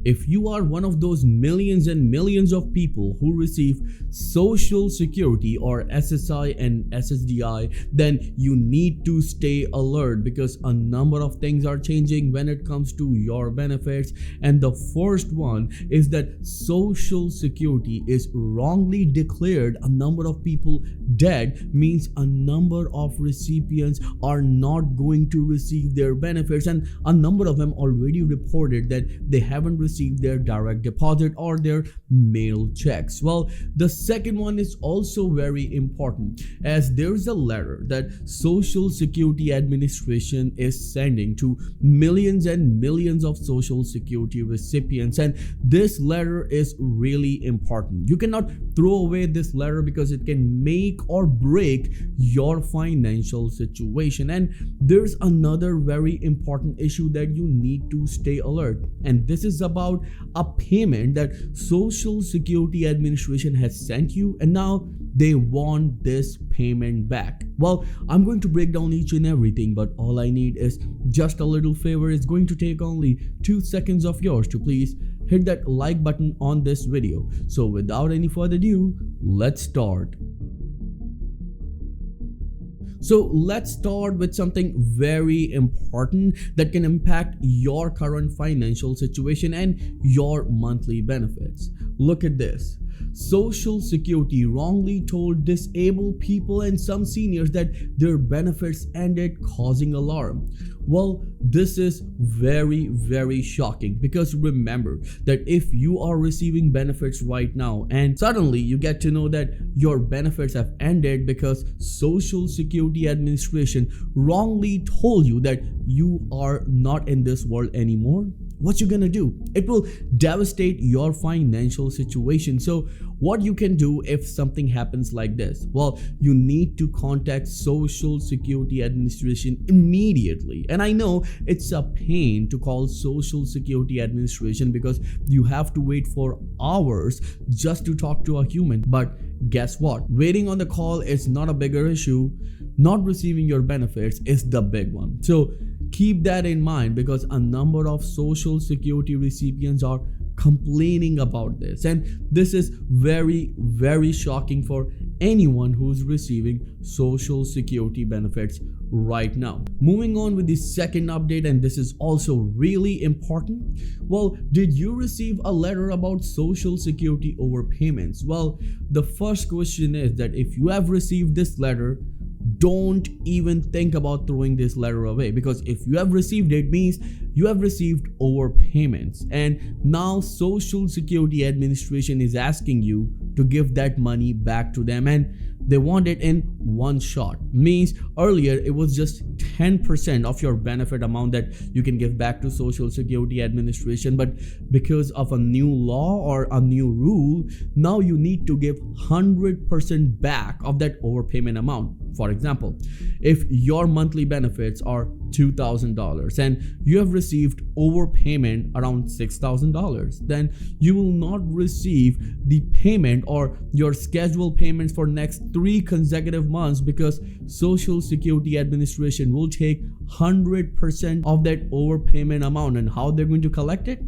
if you are one of those millions and millions of people who receive Social Security or SSI and SSDI, then you need to stay alert because a number of things are changing when it comes to your benefits. And the first one is that Social Security is wrongly declared a number of people dead, means a number of recipients are not going to receive their benefits, and a number of them already reported that they haven't received their direct deposit or their mail checks. Well, the second one is also very important, as there's a letter that Social Security Administration is sending to millions and millions of Social Security recipients, and this letter is really important. You cannot throw away this letter because it can make or break your financial situation. And there's another very important issue that you need to stay alert, and this is about a payment that Social Security Administration has sent you, and now they want this payment back. Well, I'm going to break down each and everything, but all I need is just a little favor. It's going to take only 2 seconds of yours to please hit that like button on this video. So without any further ado, let's start. So let's start with something very important that can impact your current financial situation and your monthly benefits. Look at this. Social Security wrongly told disabled people and some seniors that their benefits ended, causing alarm. Well, this is very shocking, because remember that if you are receiving benefits right now and suddenly you get to know that your benefits have ended because Social Security Administration wrongly told you that you are not in this world anymore, what you gonna do? It will devastate your financial situation. So what you can do if something happens like this? Well, you need to contact Social Security Administration immediately. And I know it's a pain to call Social Security Administration because you have to wait for hours just to talk to a human. But guess what? Waiting on the call is not a bigger issue. Not receiving your benefits is the big one. So keep that in mind, because a number of Social Security recipients are complaining about this, and this is very shocking for anyone who's receiving Social Security benefits right now. Moving on with the second update, and this is also really important. Well, did you receive a letter about Social Security overpayments? Well, the first question is that if you have received this letter, don't even think about throwing this letter away, because if you have received it, means you have received overpayments, and now Social Security Administration is asking you to give that money back to them, and they want it in one shot. Means earlier it was just 10% of your benefit amount that you can give back to Social Security Administration, but because of a new law or a new rule, now you need to give 100% back of that overpayment amount. For example, if your monthly benefits are $2,000 and you have received overpayment around $6,000, then you will not receive the payment or your scheduled payments for next 3 consecutive months, because Social Security Administration will take 100% of that overpayment amount. And how they're going to collect it?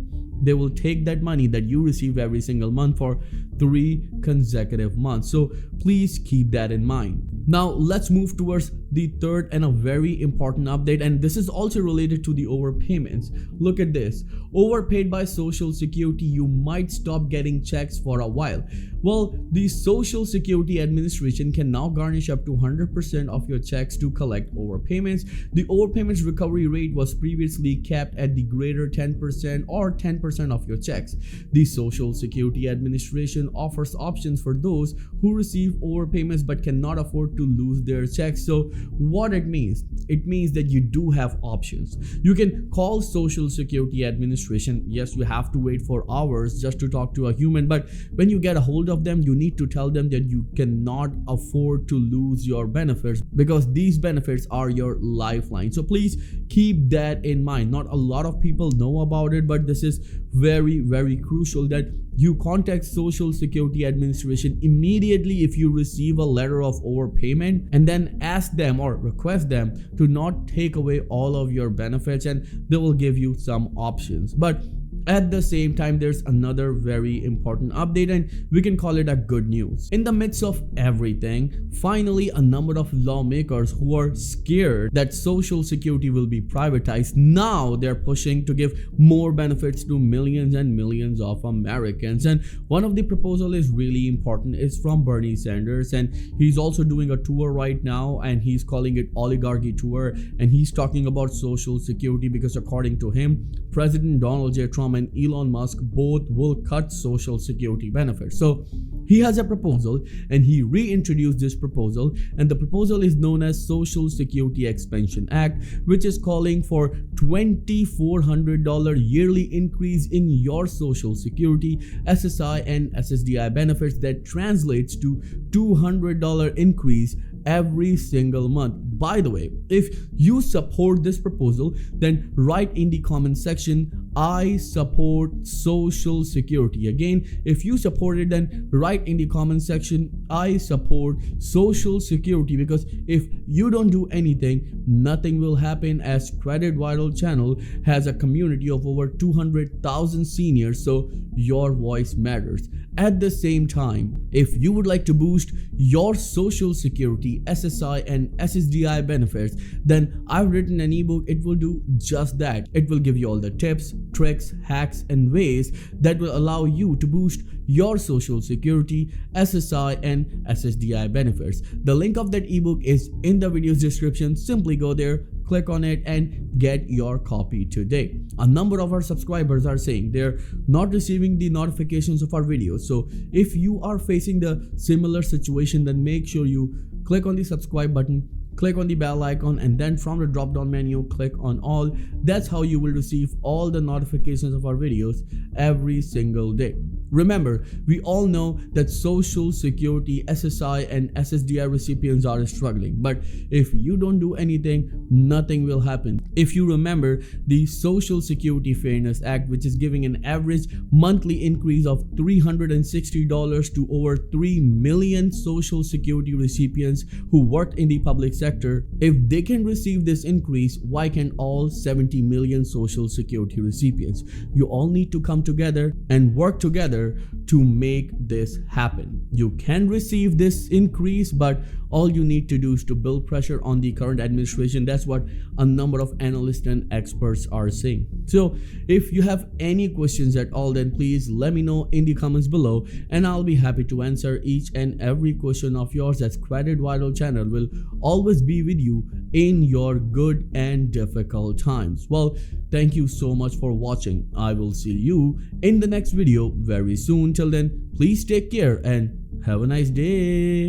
They will take that money that you receive every single month for 3 consecutive months. So please keep that in mind. Now let's move towards the third and a very important update, and this is also related to the overpayments. Look at this. Overpaid by Social Security, you might stop getting checks for a while. Well, the Social Security Administration can now garnish up to 100% of your checks to collect overpayments. The overpayments recovery rate was previously capped at the greater 10% or 10% of your checks. The Social Security Administration offers options for those who receive overpayments but cannot afford to lose their checks. So what it means that you do have options. You can call Social Security Administration. Yes, you have to wait for hours just to talk to a human, but when you get a hold of them, you need to tell them that you cannot afford to lose your benefits, because these benefits are your lifeline. So please keep that in mind. Not a lot of people know about it, but this is very crucial that you contact Social Security Administration immediately if you receive a letter of overpayment, and then ask them or request them to not take away all of your benefits, and they will give you some options. But At the same time, there's another very important update, and we can call it a good news. In the midst of everything, finally a number of lawmakers who are scared that Social Security will be privatized, now they're pushing to give more benefits to millions and millions of Americans. And one of the proposal is really important. It's from Bernie Sanders, and he's also doing a tour right now, and he's calling it oligarchy tour, and he's talking about Social Security because according to him, President Donald J. Trump and Elon Musk both will cut Social Security benefits. So he has a proposal, and he reintroduced this proposal, and the proposal is known as Social Security Expansion Act, which is calling for $2,400 yearly increase in your Social Security, SSI and SSDI benefits. That translates to $200 increase every single month. By the way, if you support this proposal, then write in the comment section, I support Social Security. Again, if you support it, then write in the comment section, I support Social Security, because if you don't do anything, nothing will happen, as Credit Vital channel has a community of over 200,000 seniors, so your voice matters. At the same time, if you would like to boost your Social Security, SSI and SSDI benefits, then I've written an ebook. It will do just that. It will give you all the tips, tricks, hacks and ways that will allow you to boost your Social Security, SSI and SSDI benefits. The link of that ebook is in the video's description. Simply go there, click on it and get your copy today. A number of our subscribers are saying they're not receiving the notifications of our videos. So if you are facing the similar situation, then make sure you click on the subscribe button, click on the bell icon, and then from the drop down menu click on all. That's how you will receive all the notifications of our videos every single day. Remember, we all know that Social Security, SSI and SSDI recipients are struggling, but if you don't do anything, nothing will happen. If you remember the Social Security Fairness Act, which is giving an average monthly increase of $360 to over 3 million Social Security recipients who work in the public sector, if they can receive this increase, why can all 70 million Social Security recipients? You all need to come together and work together to make this happen. You can receive this increase, but all you need to do is to build pressure on the current administration. That's what a number of analysts and experts are saying. So if you have any questions at all, then please let me know in the comments below, and I'll be happy to answer each and every question of yours, as Credit Vital channel will always be with you in your good and difficult times. Well, thank you so much for watching. I will see you in the next video very soon. Till then, please take care and have a nice day.